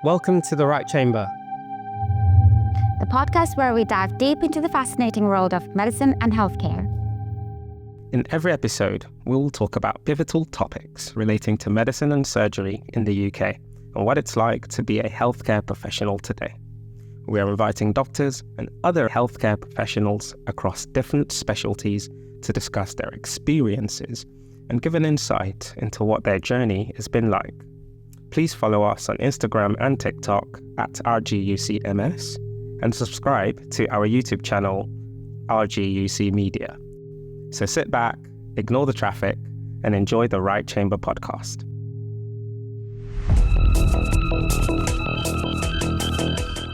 Welcome to The Right Chamber, the podcast where we dive deep into the fascinating world of medicine and healthcare. In every episode, we will talk about pivotal topics relating to medicine and surgery in the UK and what it's like to be a healthcare professional today. We are inviting doctors and other healthcare professionals across different specialties to discuss their experiences and give an insight into what their journey has been like. Please follow us on Instagram and TikTok at RGUCMS and subscribe to our YouTube channel, RGUC Media. So sit back, ignore the traffic, and enjoy the Right Chamber podcast.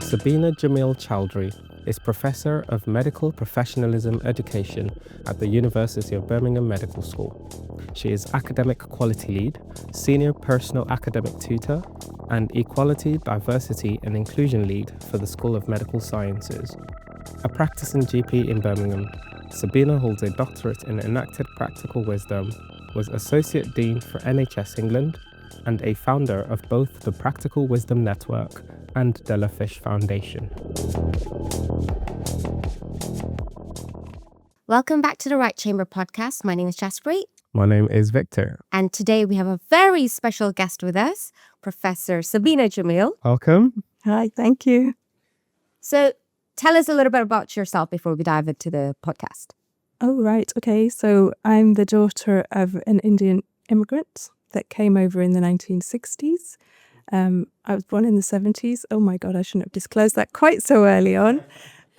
Sabena Jameel Chowdhury is Professor of Medical Professionalism Education at the University of Birmingham Medical School. She is Academic Quality Lead, Senior Personal Academic Tutor, and Equality, Diversity and Inclusion Lead for the School of Medical Sciences. A practicing GP in Birmingham, Sabena holds a doctorate in enacted practical wisdom, was Associate Dean for NHS England, and a founder of both the Practical Wisdom Network and Della Fish Foundation. Welcome back to the Right Chamber podcast. My name is Jaspreet. My name is Victor. And today we have a very special guest with us, Professor Sabena Jameel. Welcome. Hi, thank you. So tell us a little bit about yourself before we dive into the podcast. Oh, right. Okay. So I'm the daughter of an Indian immigrant that came over in the 1960s. I was born in the 70s. Oh my God, I shouldn't have disclosed that quite so early on.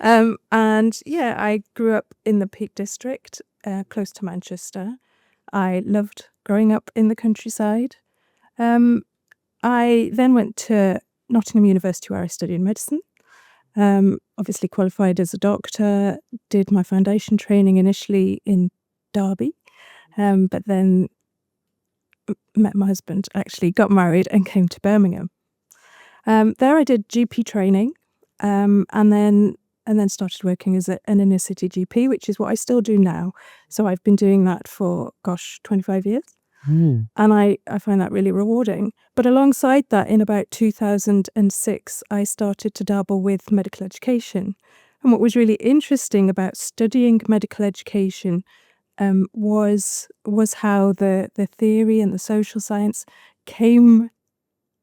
I grew up in the Peak District, close to Manchester. I loved growing up in the countryside. I then went to Nottingham University where I studied medicine. Obviously qualified as a doctor, did my foundation training initially in Derby, but then met my husband, actually got married and came to Birmingham. There I did GP training and then started working as an inner city GP, which is what I still do now. So I've been doing that for, 25 years. And I find that really rewarding. But alongside that, in about 2006, I started to dabble with medical education. And what was really interesting about studying medical education was how the theory and the social science came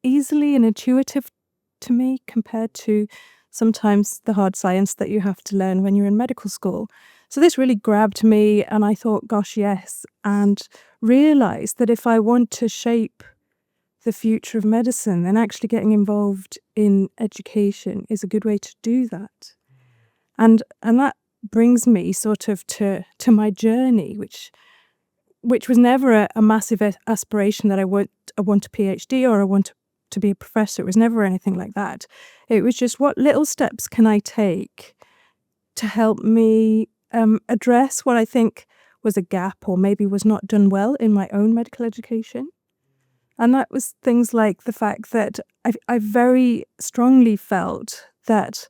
easily and intuitive to me compared to sometimes the hard science that you have to learn when you're in medical school. So this really grabbed me and I thought, gosh, yes, and realised that if I want to shape the future of medicine, then actually getting involved in education is a good way to do that. And that brings me sort of to my journey, which was never a massive aspiration that I want a PhD or I want to be a professor. It was never anything like that. It was just what little steps can I take to help me address what I think was a gap or maybe was not done well in my own medical education. And that was things like the fact that I very strongly felt that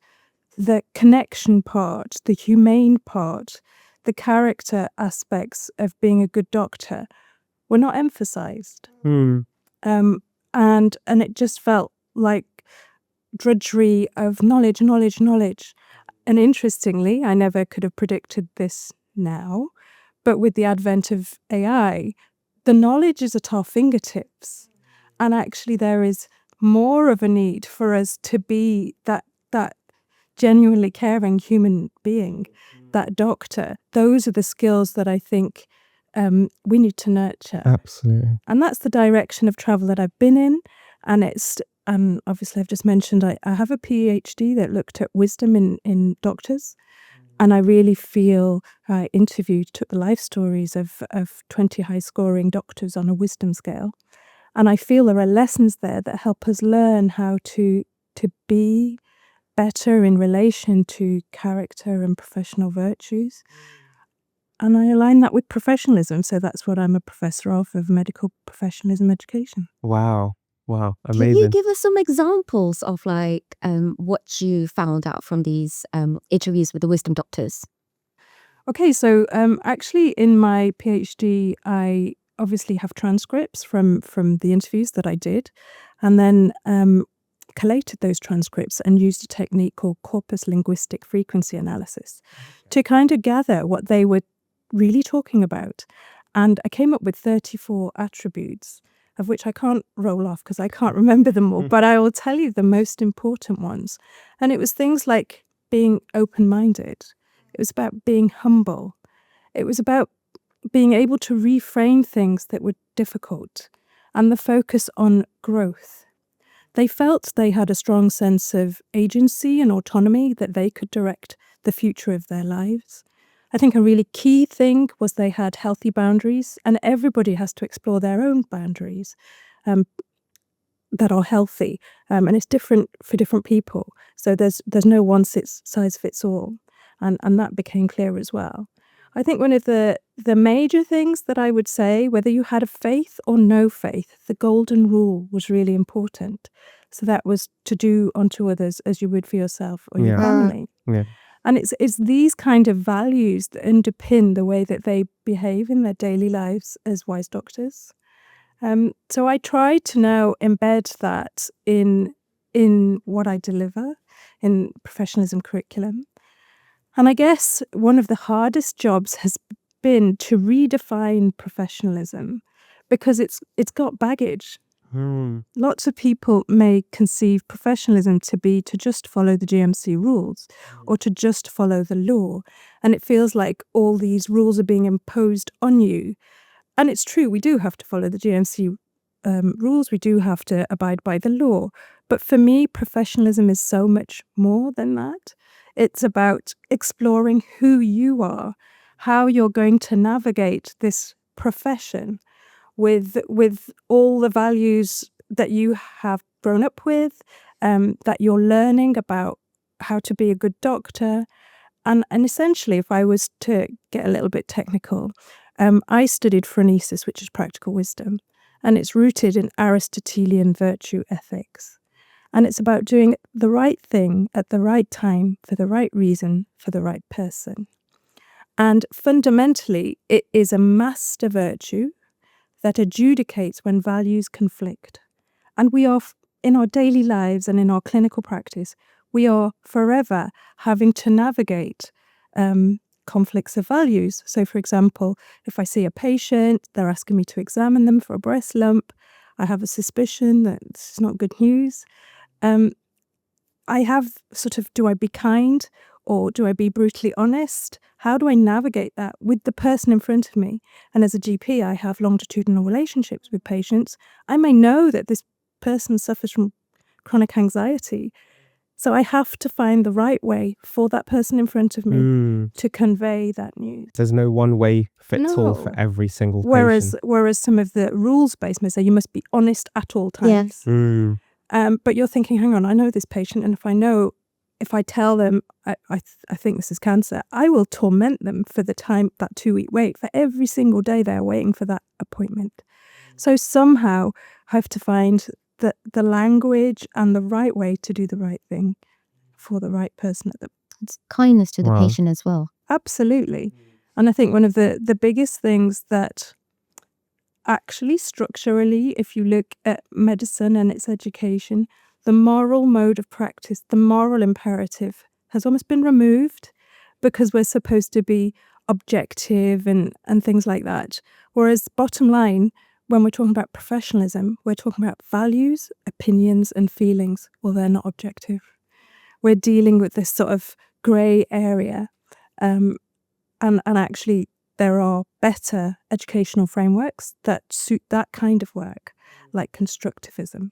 the connection part, the humane part, the character aspects of being a good doctor were not emphasized. And it just felt like drudgery of knowledge. And interestingly, I never could have predicted this now, but with the advent of AI, the knowledge is at our fingertips. And actually there is more of a need for us to be that genuinely caring human being, that doctor. Those are the skills that I think we need to nurture. Absolutely. And that's the direction of travel that I've been in. And obviously I've just mentioned I have a PhD that looked at wisdom in doctors. And I really feel I took the life stories of 20 high-scoring doctors on a wisdom scale. And I feel there are lessons there that help us learn how to be better in relation to character and professional virtues. And I align that with professionalism. So that's what I'm a professor of medical professionalism education. Wow, amazing. Can you give us some examples of what you found out from these interviews with the wisdom doctors? Okay, so actually in my PhD, I obviously have transcripts from the interviews that I did. And then collated those transcripts and used a technique called corpus linguistic frequency analysis to kind of gather what they were really talking about. And I came up with 34 attributes, of which I can't roll off because I can't remember them all, but I will tell you the most important ones. And it was things like being open-minded. It was about being humble. It was about being able to reframe things that were difficult and the focus on growth. They felt they had a strong sense of agency and autonomy, that they could direct the future of their lives. I think a really key thing was they had healthy boundaries, and everybody has to explore their own boundaries that are healthy, and it's different for different people. So there's no one size fits all, and that became clear as well. I think one of the major things that I would say, whether you had a faith or no faith, the golden rule was really important. So that was to do unto others as you would for yourself or your family. Yeah. And it's these kind of values that underpin the way that they behave in their daily lives as wise doctors. So I try to now embed that in what I deliver in professionalism curriculum. And I guess one of the hardest jobs has been to redefine professionalism because it's got baggage. Lots of people may conceive professionalism to be to just follow the GMC rules or to just follow the law. And it feels like all these rules are being imposed on you. And it's true, we do have to follow the GMC rules. We do have to abide by the law. But for me, professionalism is so much more than that. It's about exploring who you are, how you're going to navigate this profession with all the values that you have grown up with, that you're learning about how to be a good doctor. And essentially, if I was to get a little bit technical, I studied Phronesis, which is practical wisdom, and it's rooted in Aristotelian virtue ethics. And it's about doing the right thing at the right time, for the right reason, for the right person. And fundamentally, it is a master virtue that adjudicates when values conflict. And we are, in our daily lives and in our clinical practice, we are forever having to navigate conflicts of values. So, for example, if I see a patient, they're asking me to examine them for a breast lump, I have a suspicion that this is not good news. I have sort of, do I be kind or do I be brutally honest? How do I navigate that with the person in front of me? And as a GP, I have longitudinal relationships with patients. I may know that this person suffers from chronic anxiety. So I have to find the right way for that person in front of me to convey that news. There's no one way fits all for every single patient. patient. Whereas some of the rules-based may say you must be honest at all times. Yes. But you're thinking, hang on, I know this patient, and if I tell them I think this is cancer, I will torment them for the time, that 2-week wait, for every single day they're waiting for that appointment. So somehow I have to find the language and the right way to do the right thing for the right person. It's kindness to the patient as well. Absolutely. And I think one of the biggest things that actually structurally, if you look at medicine and its education, the moral mode of practice, the moral imperative has almost been removed because we're supposed to be objective and things like that. Whereas bottom line, when we're talking about professionalism, we're talking about values, opinions and feelings. Well, they're not objective. We're dealing with this sort of grey area. And actually, there are better educational frameworks that suit that kind of work, like constructivism.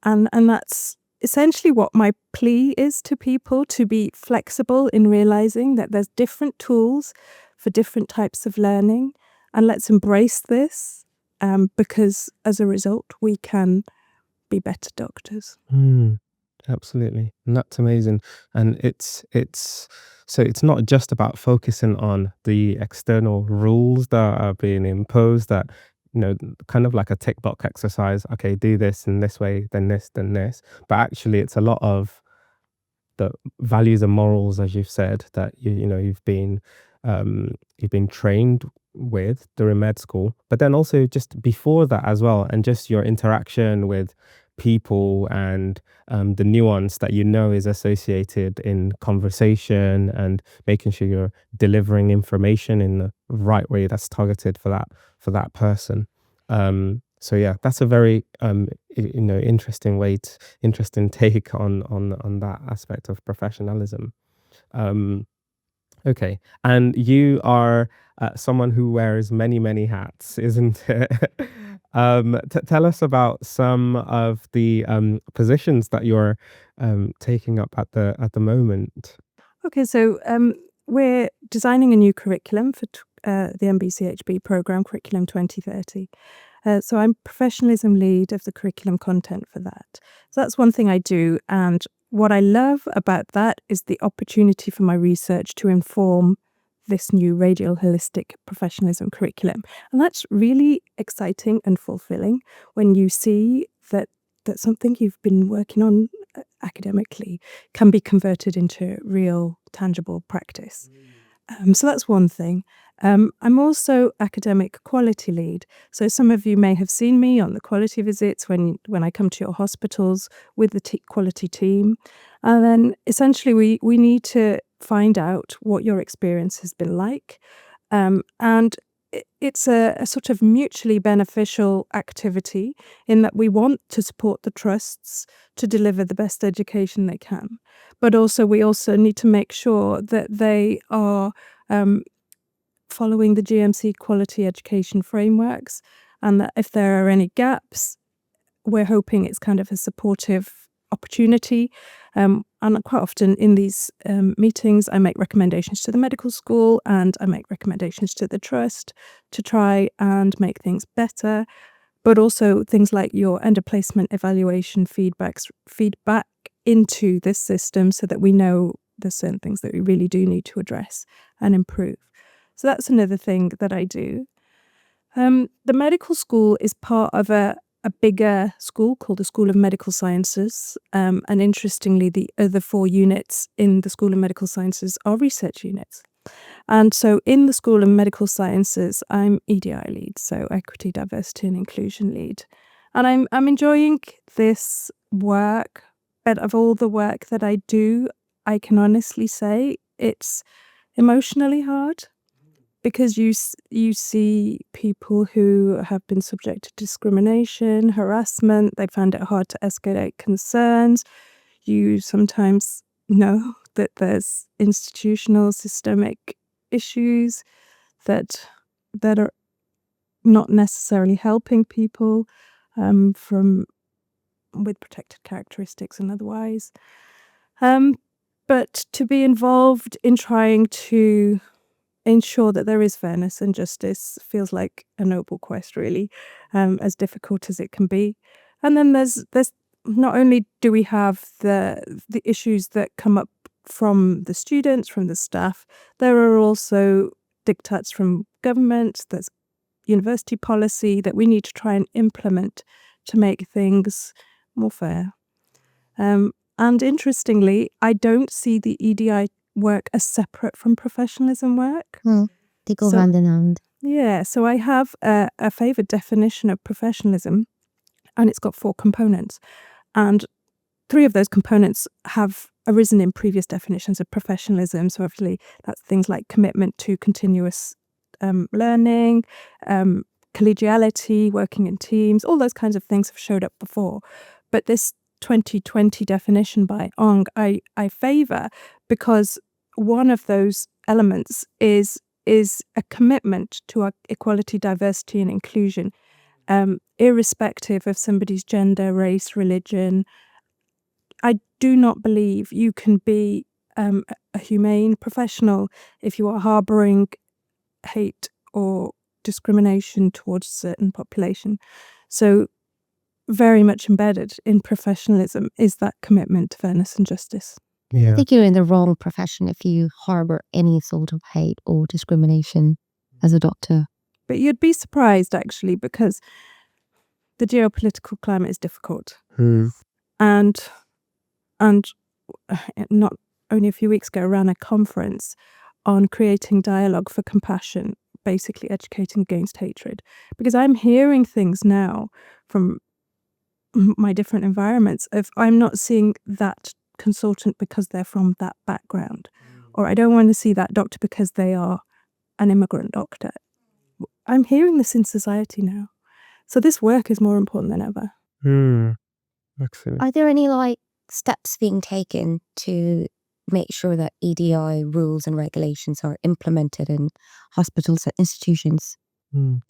And that's essentially what my plea is to people, to be flexible in realizing that there's different tools for different types of learning. And let's embrace this because as a result, we can be better doctors. Absolutely. And that's amazing. And it's not just about focusing on the external rules that are being imposed, that, kind of like a tick box exercise. Okay, do this in this way, then this, then this. But actually it's a lot of the values and morals, as you've said, that you've been trained with during med school, but then also just before that as well, and just your interaction with people and the nuance that is associated in conversation, and making sure you're delivering information in the right way that's targeted for that person. So yeah, that's a very interesting take on that aspect of professionalism. Okay, and you are someone who wears many hats, isn't it? Tell us about some of the positions that you're taking up at the moment. Okay, so we're designing a new curriculum for the MBCHB program, Curriculum 2030. So I'm professionalism lead of the curriculum content for that. So that's one thing I do. And what I love about that is the opportunity for my research to inform this new radial holistic professionalism curriculum. And that's really exciting and fulfilling when you see that something you've been working on academically can be converted into real, tangible practice. So that's one thing. I'm also academic quality lead. So some of you may have seen me on the quality visits when I come to your hospitals with the quality team. And then essentially we need to find out what your experience has been like. And it's a sort of mutually beneficial activity in that we want to support the trusts to deliver the best education they can. But also we also need to make sure that they are following the GMC quality education frameworks, and that if there are any gaps, we're hoping it's kind of a supportive opportunity. And quite often in these meetings, I make recommendations to the medical school and I make recommendations to the trust to try and make things better. But also things like your end of placement evaluation feedback into this system so that we know there's certain things that we really do need to address and improve. So that's another thing that I do. The medical school is part of a bigger school called the School of Medical Sciences. And interestingly, the other 4 units in the School of Medical Sciences are research units. And so in the School of Medical Sciences, I'm EDI lead, so Equity, Diversity and Inclusion lead. And I'm enjoying this work, but of all the work that I do, I can honestly say it's emotionally hard. Because you see people who have been subject to discrimination, harassment, they find it hard to escalate concerns. You sometimes know that there's institutional systemic issues that are not necessarily helping people with protected characteristics and otherwise. But to be involved in trying to ensure that there is fairness and justice feels like a noble quest, really, as difficult as it can be. And then there's not only do we have the issues that come up from the students, from the staff, there are also diktats from government, there's university policy that we need to try and implement to make things more fair. And interestingly, I don't see the EDI work as separate from professionalism work. They go hand in hand. Yeah, so I have a favoured definition of professionalism, and it's got 4 components. And 3 of those components have arisen in previous definitions of professionalism. So obviously that's things like commitment to continuous learning, collegiality, working in teams, all those kinds of things have showed up before. But this 2020 definition by Ong, I favour because one of those elements is a commitment to our equality, diversity and inclusion, irrespective of somebody's gender, race, religion. I do not believe you can be a humane professional if you are harbouring hate or discrimination towards a certain population. So very much embedded in professionalism is that commitment to fairness and justice. I think you're in the wrong profession if you harbour any sort of hate or discrimination as a doctor. But you'd be surprised, actually, because the geopolitical climate is difficult. And not only a few weeks ago, I ran a conference on creating dialogue for compassion, basically educating against hatred. Because I'm hearing things now from my different environments, if I'm not seeing that consultant because they're from that background, or I don't want to see that doctor because they are an immigrant doctor. I'm hearing this in society now. So this work is more important than ever. Excellent. Are there any steps being taken to make sure that EDI rules and regulations are implemented in hospitals and institutions?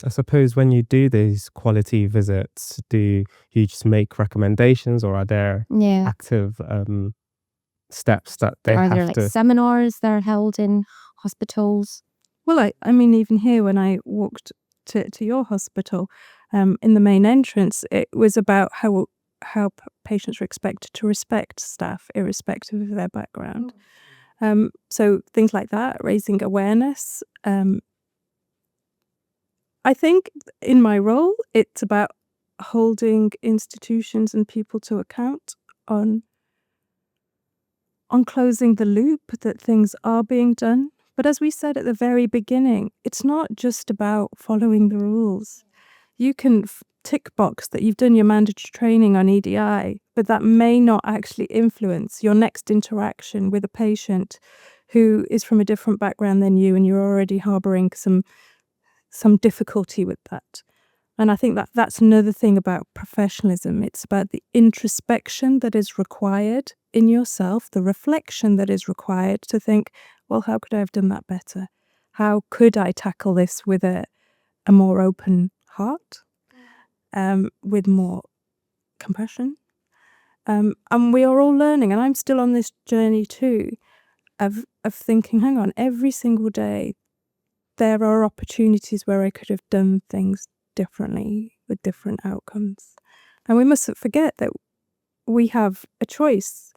I suppose when you do these quality visits, do you just make recommendations, or are there Yeah. active steps that they Are there have to? seminars that are held in hospitals? Well, I mean, even here when I walked to your hospital, in the main entrance, it was about how patients are expected to respect staff irrespective of their background. So things like that, raising awareness. I think in my role, it's about holding institutions and people to account on closing the loop that things are being done. But as we said at the very beginning, it's not just about following the rules. You can tick box that you've done your mandatory training on EDI, but that may not actually influence your next interaction with a patient who is from a different background than you, and you're already harboring some difficulty with that. And I think that's another thing about professionalism. It's about the introspection that is required in yourself, the reflection that is required to think, well, how could I have done that better? How could I tackle this with a more open heart, with more compassion? And we are all learning, and I'm still on this journey too, of thinking, hang on, every single day, there are opportunities where I could have done things differently with different outcomes. And we mustn't forget that we have a choice.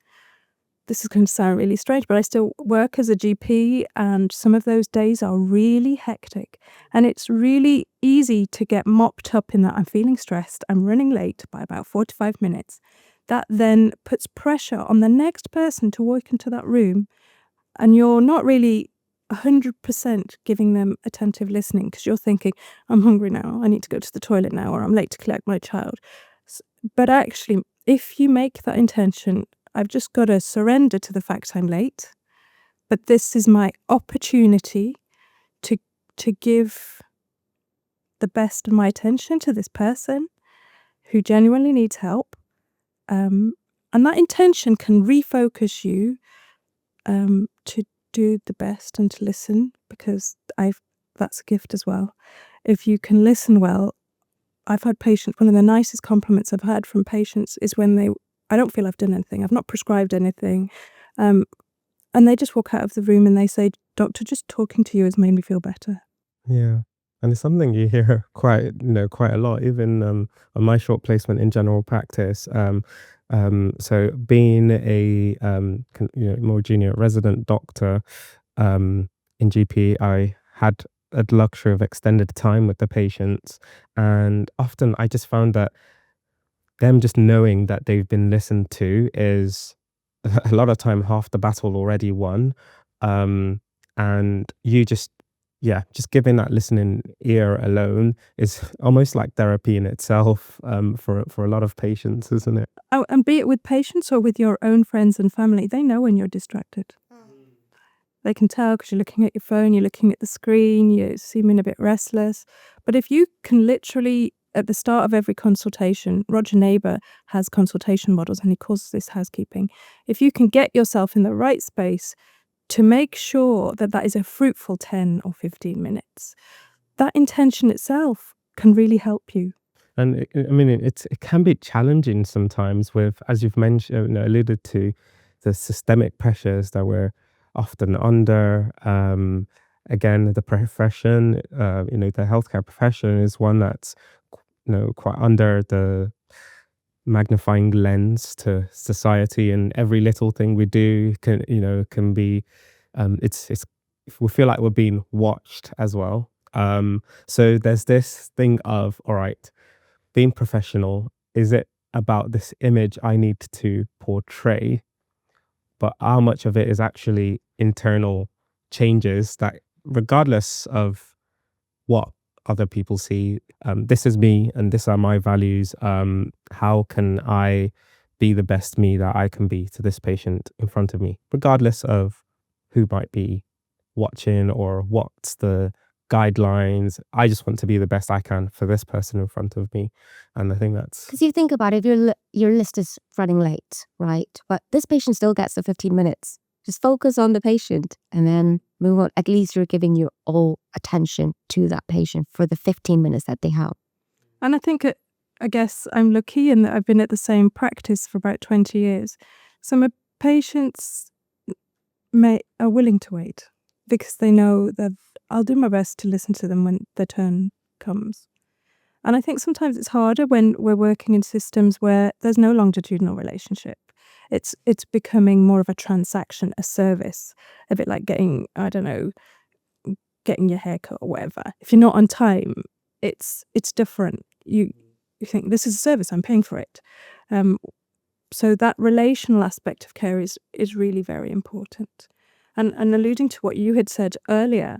This is going to sound really strange, but I still work as a GP, and some of those days are really hectic. And it's really easy to get mopped up in that I'm feeling stressed, I'm running late by about 45 minutes. That then puts pressure on the next person to walk into that room, and you're not really 100% giving them attentive listening because you're thinking, I'm hungry now, I need to go to the toilet now, or I'm late to collect my child. But actually, if you make that intention, I've just got to surrender to the fact I'm late, but this is my opportunity to give the best of my attention to this person who genuinely needs help. And that intention can refocus you to do the best and to listen, because that's a gift as well. If you can listen well, I've had patients, one of the nicest compliments I've had from patients is when I don't feel I've done anything, I've not prescribed anything, and they just walk out of the room and they say, doctor, just talking to you has made me feel better. Yeah. And it's something you hear quite a lot, even on my short placement in general practice. So being a more junior resident doctor in GP, I had a luxury of extended time with the patients, and often I just found that them just knowing that they've been listened to is a lot of time half the battle already won. And you just giving that listening ear alone is almost like therapy in itself, for a lot of patients, isn't it? Oh, and be it with patients or with your own friends and family, they know when you're distracted. They can tell because you're looking at your phone, you're looking at the screen, you're seeming a bit restless. But if you can literally, at the start of every consultation, Roger Neighbour has consultation models and he calls this housekeeping. If you can get yourself in the right space to make sure that that is a fruitful 10 or 15 minutes, that intention itself can really help you. And it can be challenging sometimes with, as you've mentioned, alluded to, the systemic pressures that we're often under. Again, the profession, the healthcare profession is one that's, quite under the magnifying lens to society, and every little thing we do can be, it's we feel like we're being watched as well. So there's this thing of, all right, being professional, is it about this image I need to portray, but how much of it is actually internal changes that, regardless of what other people see. This is me and these are my values. How can I be the best me that I can be to this patient in front of me, regardless of who might be watching or what's the guidelines. I just want to be the best I can for this person in front of me. And I think that's... Because you think about it, if your list is running late, right? But this patient still gets the 15 minutes. Just focus on the patient and then move on. At least you're giving your all attention to that patient for the 15 minutes that they have. And I think, I guess I'm lucky in that I've been at the same practice for about 20 years. So my patients are willing to wait because they know that I'll do my best to listen to them when their turn comes. And I think sometimes it's harder when we're working in systems where there's no longitudinal relationship. It's becoming more of a transaction, a service, a bit like getting your hair cut or whatever. If you're not on time, it's different. You think this is a service, I'm paying for it. So that relational aspect of care is really very important. And alluding to what you had said earlier,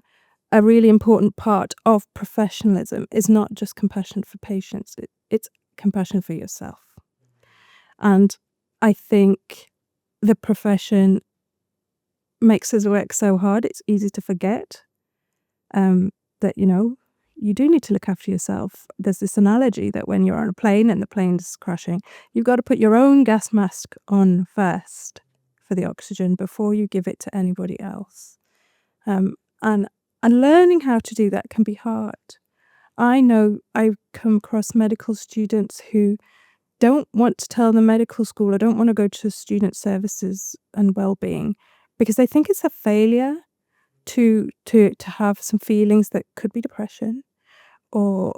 a really important part of professionalism is not just compassion for patients, it's compassion for yourself. And I think the profession makes us work so hard, it's easy to forget that, you do need to look after yourself. There's this analogy that when you're on a plane and the plane's crashing, you've got to put your own gas mask on first for the oxygen before you give it to anybody else. And learning how to do that can be hard. I know I've come across medical students who don't want to tell the medical school or don't want to go to student services and well-being because they think it's a failure to have some feelings that could be depression or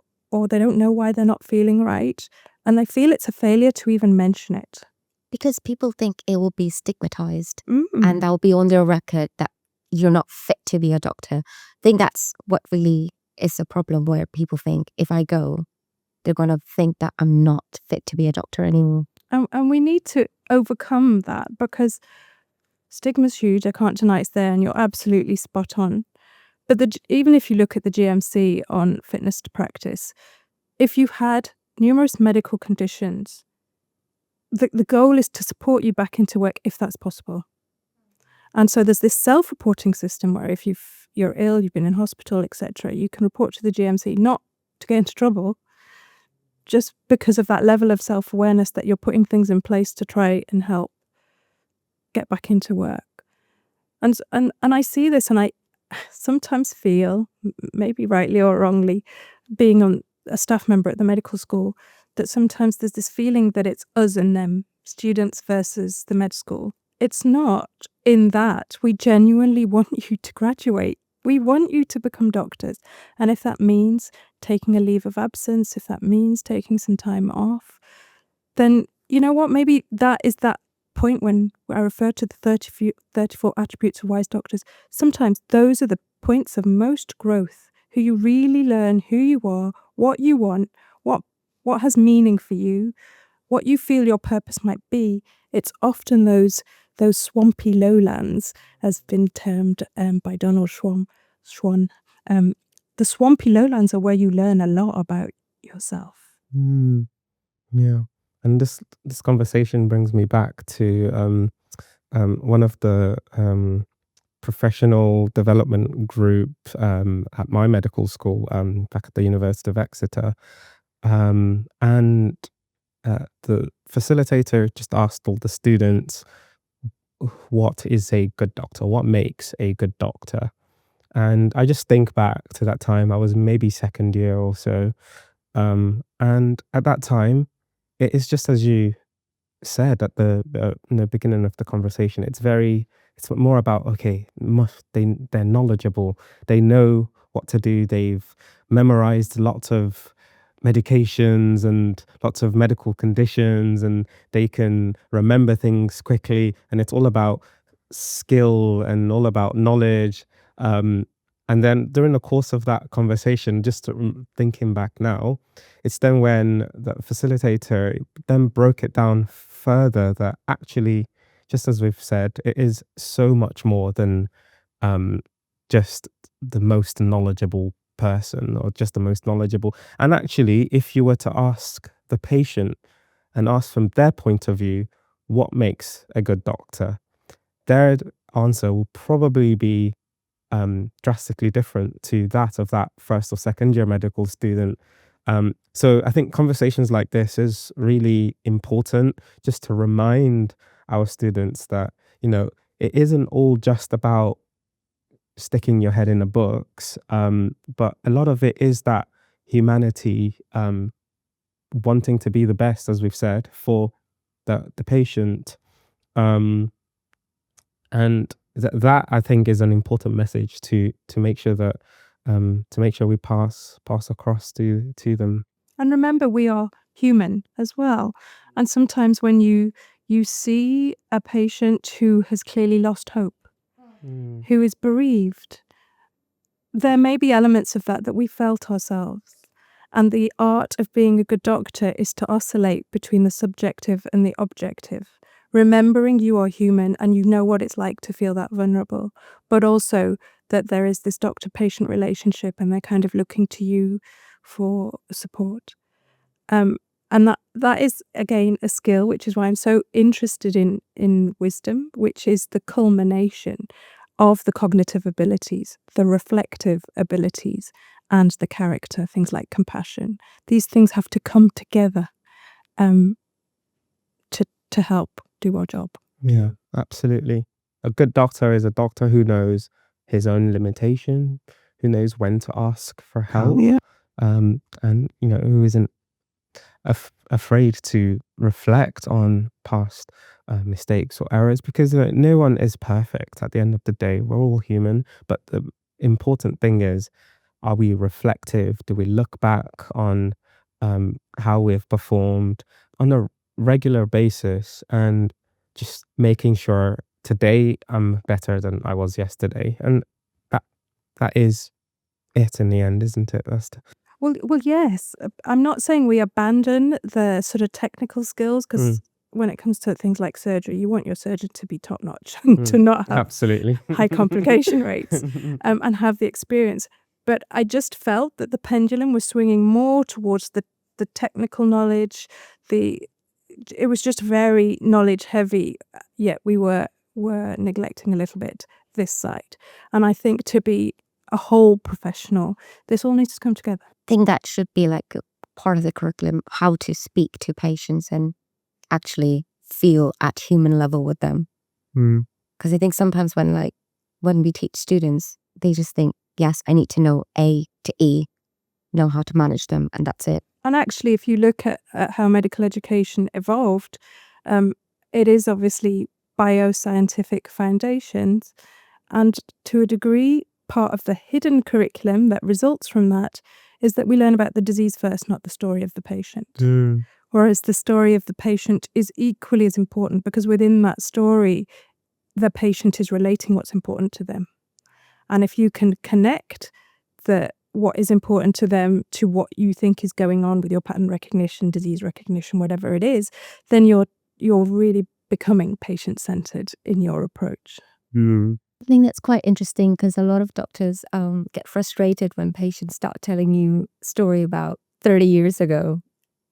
they don't know why they're not feeling right and they feel it's a failure to even mention it. Because people think it will be stigmatized and that will be on their record that you're not fit to be a doctor. I think that's what really is a problem, where people think if I go, they're going to think that I'm not fit to be a doctor anymore. And we need to overcome that because stigma's huge. I can't deny it's there, and you're absolutely spot on. But even if you look at the GMC on fitness to practice, if you've had numerous medical conditions, the goal is to support you back into work if that's possible. And so there's this self-reporting system where if you're ill, you've been in hospital, etc., you can report to the GMC, not to get into trouble, just because of that level of self-awareness that you're putting things in place to try and help get back into work. And I see this, and I sometimes feel, maybe rightly or wrongly, being a staff member at the medical school, that sometimes there's this feeling that it's us and them, students versus the med school. It's not, in that we genuinely want you to graduate. We want you to become doctors. And if that means taking a leave of absence, if that means taking some time off, then you know what, maybe that is that point when I refer to the 34 attributes of wise doctors. Sometimes those are the points of most growth, who you really learn who you are, what you want, what has meaning for you, what you feel your purpose might be. It's often those swampy lowlands, as been termed by Donald Schwann. The swampy lowlands are where you learn a lot about yourself. Yeah. And this conversation brings me back to one of the professional development group at my medical school back at the University of Exeter. And the facilitator just asked all the students, what is a good doctor? What makes a good doctor? And I just think back to that time. I was maybe second year or so. And at that time, it is just as you said at the in the beginning of the conversation. It's more about, okay, they're knowledgeable. They know what to do. They've memorized lots of medications and lots of medical conditions, and they can remember things quickly. And it's all about skill and all about knowledge. And then during the course of that conversation, just thinking back now, it's then when the facilitator then broke it down further that actually, just as we've said, it is so much more than just the most knowledgeable person or just the most knowledgeable. And actually, if you were to ask the patient and ask from their point of view, what makes a good doctor, their answer will probably be drastically different to that of that first or second year medical student. So I think conversations like this is really important, just to remind our students that, it isn't all just about sticking your head in the books, but a lot of it is that humanity, wanting to be the best, as we've said, for the patient. And that I think is an important message to make sure that we pass across to them. And remember, we are human as well. And sometimes when you see a patient who has clearly lost hope, who is bereaved, there may be elements of that we felt ourselves. And the art of being a good doctor is to oscillate between the subjective and the objective, remembering you are human and you know what it's like to feel that vulnerable, but also that there is this doctor-patient relationship and they're kind of looking to you for support. And that is, again, a skill, which is why I'm so interested in wisdom, which is the culmination of the cognitive abilities, the reflective abilities, and the character, things like compassion. These things have to come together to help do our job. Yeah, absolutely. A good doctor is a doctor who knows his own limitation, who knows when to ask for help, and who isn't afraid to reflect on past mistakes or errors, because no one is perfect. At the end of the day, we're all human. But the important thing is, are we reflective? Do we look back on how we've performed on a regular basis, and just making sure today I'm better than I was yesterday? And that is it in the end, isn't it? Well, yes. I'm not saying we abandon the sort of technical skills, because when it comes to things like surgery, you want your surgeon to be top notch and to not have absolutely high complication rates and have the experience. But I just felt that the pendulum was swinging more towards the technical knowledge. It was just very knowledge heavy, yet we were neglecting a little bit this side. And I think to be a whole professional, this all needs to come together. I think that should be like a part of the curriculum, how to speak to patients and actually feel at human level with them. Because I think sometimes when we teach students, they just think, yes, I need to know A to E, know how to manage them, and that's it. And actually, if you look at how medical education evolved, it is obviously bioscientific foundations, and to a degree, part of the hidden curriculum that results from that is that we learn about the disease first, not the story of the patient. Whereas the story of the patient is equally as important, because within that story, the patient is relating what's important to them. And if you can connect what is important to them to what you think is going on with your pattern recognition, disease recognition, whatever it is, then you're really becoming patient-centered in your approach. I think that's quite interesting, because a lot of doctors get frustrated when patients start telling you a story about 30 years ago.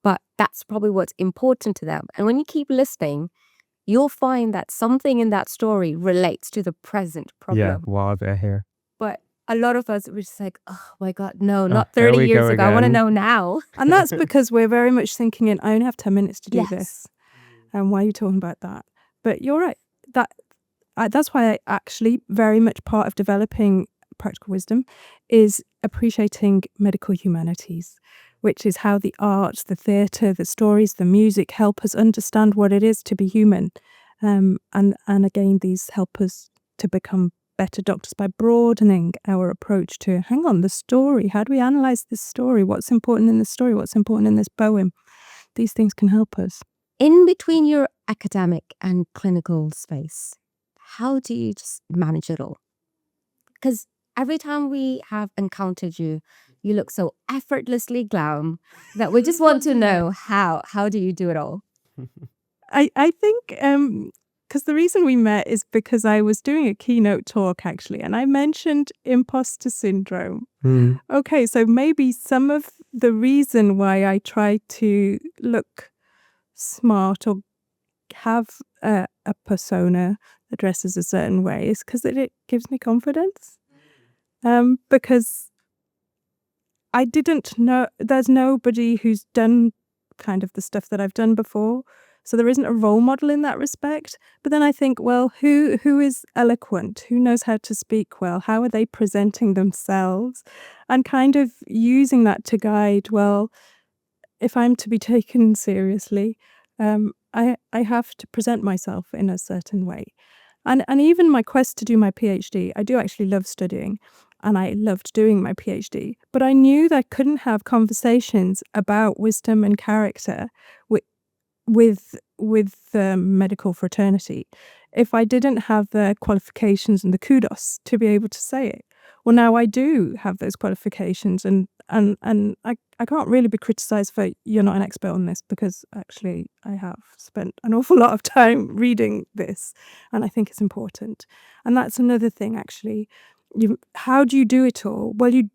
But that's probably what's important to them. And when you keep listening, you'll find that something in that story relates to the present problem. Yeah, while they're here. But a lot of us were just like, oh my God, no, not 30 years ago. I want to know now. And that's because we're very much thinking in, I only have 10 minutes to do this. And why are you talking about that? But you're right. That's why I actually very much part of developing practical wisdom is appreciating medical humanities, which is how the arts, the theatre, the stories, the music help us understand what it is to be human. And again, these help us to become better doctors by broadening our approach to, hang on, the story. How do we analyse this story? What's important in this story? What's important in this poem? These things can help us. In between your academic and clinical space, how do you just manage it all? Because every time we have encountered you, you look so effortlessly glam that we just want to know how do you do it all? I think because the reason we met is because I was doing a keynote talk, actually, and I mentioned imposter syndrome. Okay, so maybe some of the reason why I try to look smart or have a persona that dresses a certain way is because it gives me confidence. Because I didn't know, there's nobody who's done kind of the stuff that I've done before. So there isn't a role model in that respect. But then I think, well, who is eloquent? Who knows how to speak well? How are they presenting themselves? And kind of using that to guide, well, if I'm to be taken seriously, I have to present myself in a certain way. And even my quest to do my PhD, I do actually love studying, and I loved doing my PhD. But I knew that I couldn't have conversations about wisdom and character with the medical fraternity if I didn't have the qualifications and the kudos to be able to say it. Well, now I do have those qualifications, and I can't really be criticised for you're not an expert on this, because actually I have spent an awful lot of time reading this, and I think it's important. And that's another thing, actually. How do you do it all? Well, you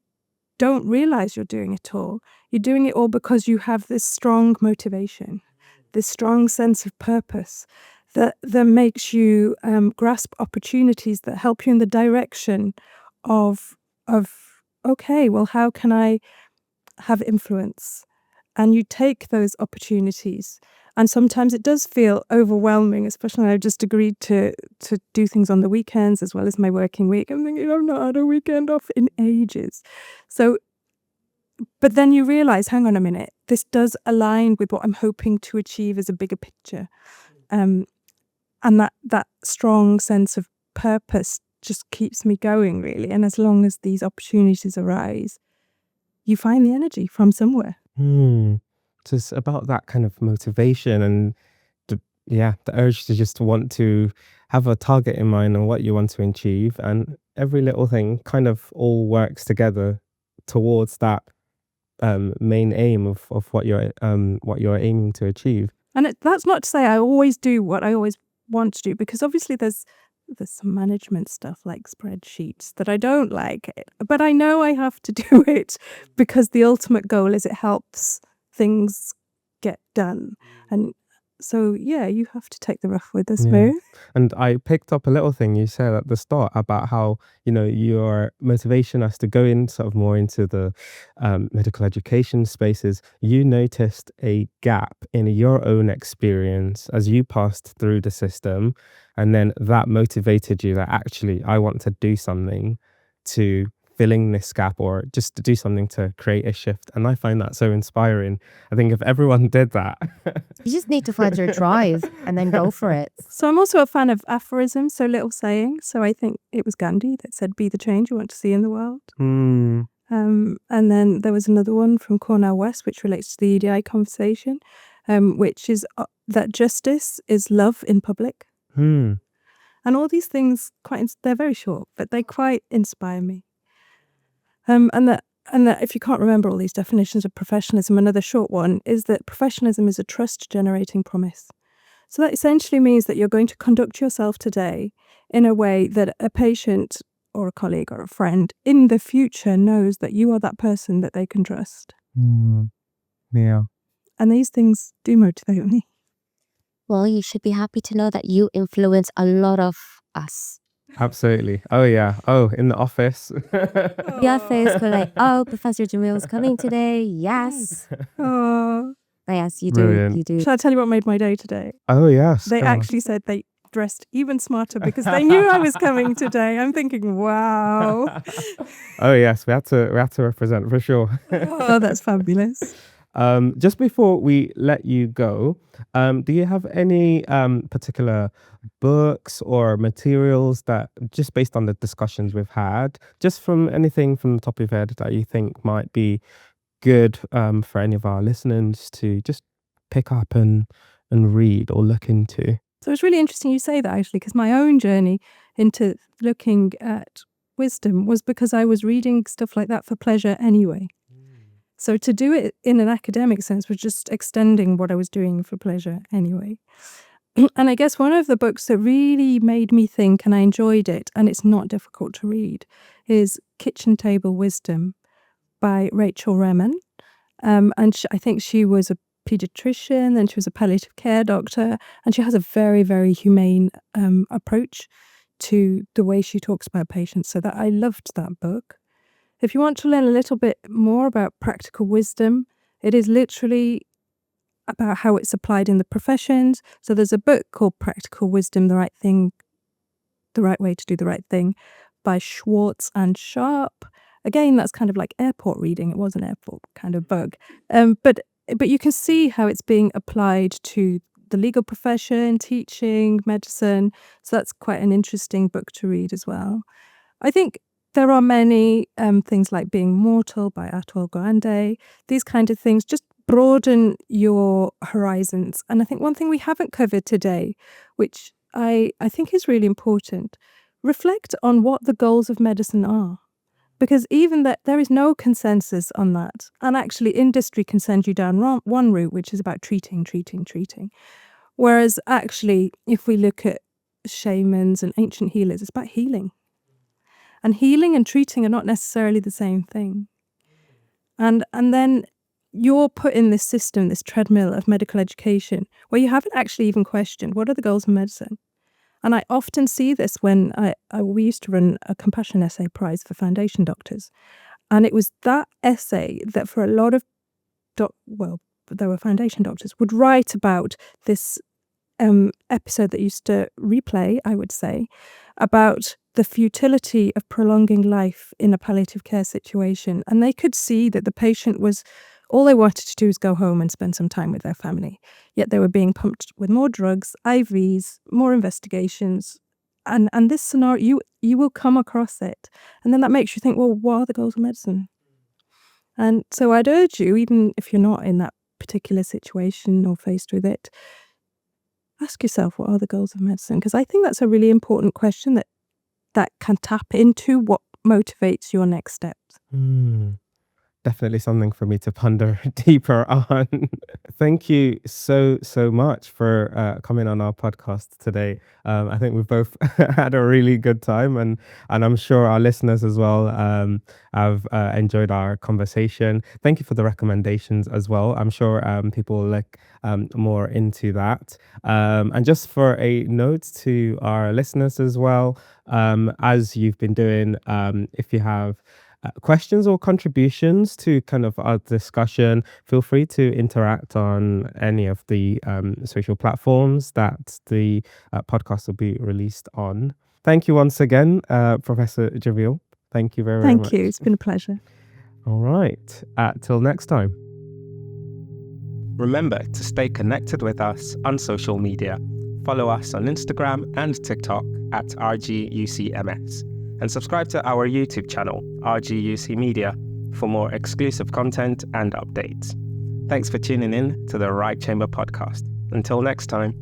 don't realise you're doing it all. You're doing it all because you have this strong motivation, this strong sense of purpose that makes you grasp opportunities that help you in the direction of okay, well, how can I have influence? And you take those opportunities. And sometimes it does feel overwhelming, especially when I've just agreed to do things on the weekends as well as my working week. I'm thinking, I've not had a weekend off in ages. So, but then you realise, hang on a minute, this does align with what I'm hoping to achieve as a bigger picture. And that strong sense of purpose just keeps me going, really. And as long as these opportunities arise, you find the energy from somewhere. So it's about that kind of motivation and the urge to just want to have a target in mind and what you want to achieve, and every little thing kind of all works together towards that main aim of what you're aiming to achieve. And that's not to say I always do what I always want to do, because obviously there's some management stuff like spreadsheets that I don't like, but I know I have to do it because the ultimate goal is it helps things get done. And so, yeah, you have to take the rough with the smooth. And I picked up a little thing you said at the start about how, your motivation has to go in sort of more into the medical education spaces. You noticed a gap in your own experience as you passed through the system, and then that motivated you that actually I want to do something to filling this gap, or just to do something to create a shift. And I find that so inspiring. I think if everyone did that. You just need to find your drive and then go for it. So I'm also a fan of aphorisms, so little sayings. So I think it was Gandhi that said, be the change you want to see in the world. And then there was another one from Cornell West, which relates to the EDI conversation, which is that justice is love in public. And all these things, they're very short, but they quite inspire me. And that if you can't remember all these definitions of professionalism, another short one is that professionalism is a trust-generating promise. So that essentially means that you're going to conduct yourself today in a way that a patient or a colleague or a friend in the future knows that you are that person that they can trust. Yeah. And these things do motivate me. Well, you should be happy to know that you influence a lot of us. Absolutely. Oh yeah. Oh, in the office. The office, we're like, Professor Jameel's coming today. Yes. Yes, you Brilliant. do. You do. Shall I tell you what made my day today? Oh yes. They actually said they dressed even smarter because they knew I was coming today. I'm thinking, wow. Oh yes, we had to represent for sure. Oh, that's fabulous. Just before we let you go, do you have any particular books or materials that, just based on the discussions we've had, just from anything from the top of your head that you think might be good for any of our listeners to just pick up and read or look into? So it's really interesting you say that, actually, because my own journey into looking at wisdom was because I was reading stuff like that for pleasure anyway. So to do it in an academic sense was just extending what I was doing for pleasure anyway. And I guess one of the books that really made me think, and I enjoyed it, and it's not difficult to read, is Kitchen Table Wisdom by Rachel Remen. And I think she was a pediatrician, then she was a palliative care doctor, and she has a very, very humane approach to the way she talks about patients. So that I loved that book. If you want to learn a little bit more about practical wisdom, it is literally about how it's applied in the professions. So there's a book called Practical Wisdom, The Right Way to Do the Right Thing by Schwartz and Sharp. Again, that's kind of like airport reading. It was an airport kind of book. But you can see how it's being applied to the legal profession, teaching, medicine. So that's quite an interesting book to read as well. I think there are many things like Being Mortal by Atul Gawande. These kind of things just broaden your horizons. And I think one thing we haven't covered today, which I think is really important, reflect on what the goals of medicine are. Because even that there is no consensus on that. And actually industry can send you down one route, which is about treating. Whereas actually, if we look at shamans and ancient healers, it's about healing. And healing and treating are not necessarily the same thing. And then you're put in this system, this treadmill of medical education, where you haven't actually even questioned what are the goals of medicine. And I often see this when we used to run a compassion essay prize for foundation doctors. And it was that essay that for a lot of, there were foundation doctors, would write about this episode that used to replay, I would say, about the futility of prolonging life in a palliative care situation. And they could see that the patient was, all they wanted to do was go home and spend some time with their family. Yet they were being pumped with more drugs, IVs, more investigations. And this scenario, you will come across it. And then that makes you think, well, what are the goals of medicine? And so I'd urge you, even if you're not in that particular situation or faced with it, ask yourself, what are the goals of medicine? Because I think that's a really important question that can tap into what motivates your next steps. Definitely something for me to ponder deeper on. Thank you so much for coming on our podcast today. I think we've both had a really good time, and I'm sure our listeners as well have enjoyed our conversation. Thank you for the recommendations as well. I'm sure people will look more into that. And just for a note to our listeners as well, as you've been doing, if you have questions or contributions to kind of our discussion, feel free to interact on any of the social platforms that the podcast will be released on. Thank you once again, Professor Jameel. Thank you very much. Thank you. It's been a pleasure. All right. Till next time. Remember to stay connected with us on social media. Follow us on Instagram and TikTok at RGUCMS. And subscribe to our YouTube channel, RGUC Media, for more exclusive content and updates. Thanks for tuning in to the Right Chamber podcast. Until next time.